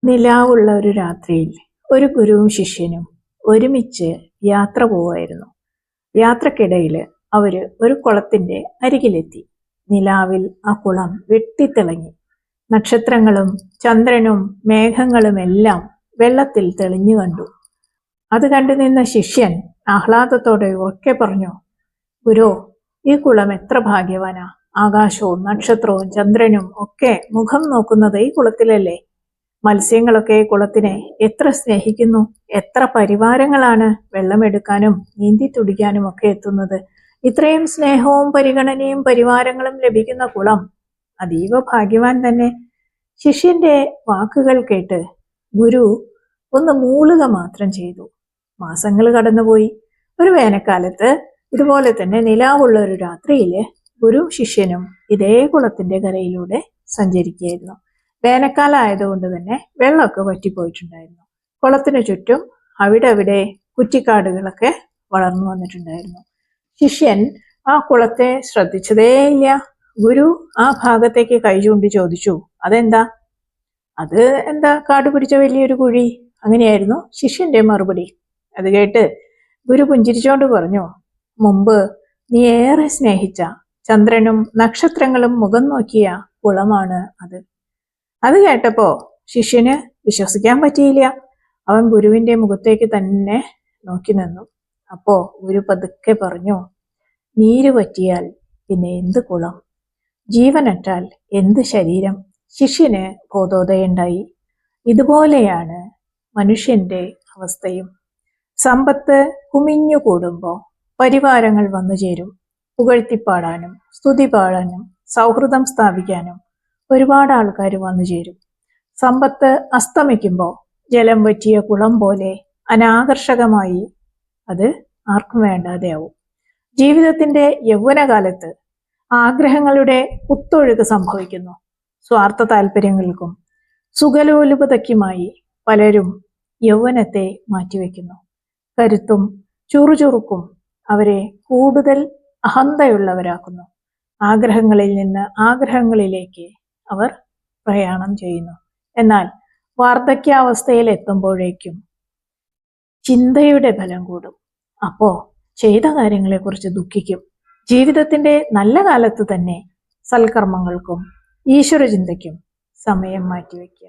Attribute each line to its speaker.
Speaker 1: നിലാവുള്ള ഒരു രാത്രിയിൽ ഒരു ഗുരുവും ശിഷ്യനും ഒരുമിച്ച് യാത്ര പോവായിരുന്നു. യാത്രക്കിടയിൽ അവര് ഒരു കുളത്തിന്റെ അരികിലെത്തി. നിലാവിൽ ആ കുളം വെട്ടിത്തിളങ്ങി. നക്ഷത്രങ്ങളും ചന്ദ്രനും മേഘങ്ങളും എല്ലാം വെള്ളത്തിൽ തെളിഞ്ഞു കണ്ടു. അത് കണ്ടു നിന്ന ശിഷ്യൻ ആഹ്ലാദത്തോടെ ഉറക്കെ പറഞ്ഞു, ഗുരു, ഈ കുളം എത്ര ഭാഗ്യവാനാ! ആകാശവും നക്ഷത്രവും ചന്ദ്രനും ഒക്കെ മുഖം നോക്കുന്നത് ഈ കുളത്തിലല്ലേ? മത്സ്യങ്ങളൊക്കെ കുളത്തിനെ എത്ര സ്നേഹിക്കുന്നു! എത്ര പരിവാരങ്ങളാണ് വെള്ളമെടുക്കാനും നീന്തി തുടിക്കാനും ഒക്കെ എത്തുന്നത്! ഇത്രയും സ്നേഹവും പരിഗണനയും പരിവാരങ്ങളും ലഭിക്കുന്ന കുളം അതീവ ഭാഗ്യവാൻ തന്നെ. ശിഷ്യന്റെ വാക്കുകൾ കേട്ട് ഗുരു ഒന്ന് മൂളുക മാത്രം ചെയ്തു. മാസങ്ങൾ കടന്നുപോയി. ഒരു വേനൽക്കാലത്ത് ഇതുപോലെ തന്നെ നിലാവുള്ള ഒരു രാത്രിയില് ഗുരുവും ശിഷ്യനും ഇതേ കുളത്തിന്റെ കരയിലൂടെ സഞ്ചരിക്കുകയായിരുന്നു. വേനൽക്കാലം ആയതുകൊണ്ട് തന്നെ വെള്ളമൊക്കെ വറ്റിപ്പോയിട്ടുണ്ടായിരുന്നു. കുളത്തിനു ചുറ്റും അവിടെ കുറ്റിക്കാടുകളൊക്കെ വളർന്നു വന്നിട്ടുണ്ടായിരുന്നു. ശിഷ്യൻ ആ കുളത്തെ ശ്രദ്ധിച്ചതേയില്ല. ഗുരു ആ ഭാഗത്തേക്ക് കൈ ചൂണ്ടി ചോദിച്ചു, അതെന്താ? അത് എന്താ, കാട് പിടിച്ച വലിയൊരു കുഴി. അങ്ങനെയായിരുന്നു ശിഷ്യന്റെ മറുപടി. അത് കേട്ട് ഗുരു പുഞ്ചിരിച്ചോണ്ട് പറഞ്ഞു, മുമ്പ് നീ ഏറെ സ്നേഹിച്ച ചന്ദ്രനും നക്ഷത്രങ്ങളും മുഖം നോക്കിയ കുളമാണ് അത്. അത് കേട്ടപ്പോ ശിഷ്യന് വിശ്വസിക്കാൻ പറ്റിയില്ല. അവൻ ഗുരുവിന്റെ മുഖത്തേക്ക് തന്നെ നോക്കി നിന്നു. അപ്പോ ഗുരു പതുക്കെ പറഞ്ഞു, നീര് പറ്റിയാൽ പിന്നെ എന്ത് കുളം, ജീവനറ്റാൽ എന്ത് ശരീരം. ശിഷ്യന് ബോധോദയുണ്ടായി. ഇതുപോലെയാണ് മനുഷ്യന്റെ അവസ്ഥയും. സമ്പത്ത് കുമിഞ്ഞു കൂടുമ്പോ പരിവാരങ്ങൾ വന്നു ചേരും. പുകഴ്ത്തിപ്പാടാനും സ്തുതി പാടാനും സൗഹൃദം സ്ഥാപിക്കാനും ഒരുപാട് ആൾക്കാർ വന്നു ചേരും. സമ്പത്ത് അസ്തമിക്കുമ്പോൾ ജലം വറ്റിയ കുളം പോലെ അനാകർഷകമായി അത് ആർക്കും വേണ്ടാതെയാവും. ജീവിതത്തിന്റെ യൗവനകാലത്ത് ആഗ്രഹങ്ങളുടെ കുത്തൊഴുക്ക് സംഭവിക്കുന്നു. സ്വാർത്ഥ താല്പര്യങ്ങൾക്കും സുഖലോലുപതയ്ക്കുമായി പലരും യൗവനത്തെ മാറ്റിവെക്കുന്നു. കരുത്തും ചുറുചുറുക്കും അവരെ കൂടുതൽ അഹന്തയുള്ളവരാക്കുന്നു. ആഗ്രഹങ്ങളിൽ നിന്ന് ആഗ്രഹങ്ങളിലേക്ക് അവർ പ്രയാണം ചെയ്യുന്നു. എന്നാൽ വാർദ്ധക്യാവസ്ഥയിൽ എത്തുമ്പോഴേക്കും ചിന്തയുടെ ബലം കൂടും. അപ്പോ ചെയ്ത കാര്യങ്ങളെക്കുറിച്ച് ദുഃഖിക്കും. ജീവിതത്തിന്റെ നല്ല കാലത്ത് തന്നെ സൽക്കർമ്മങ്ങൾക്കും ഈശ്വരചിന്തയ്ക്കും സമയം മാറ്റിവെക്കുക.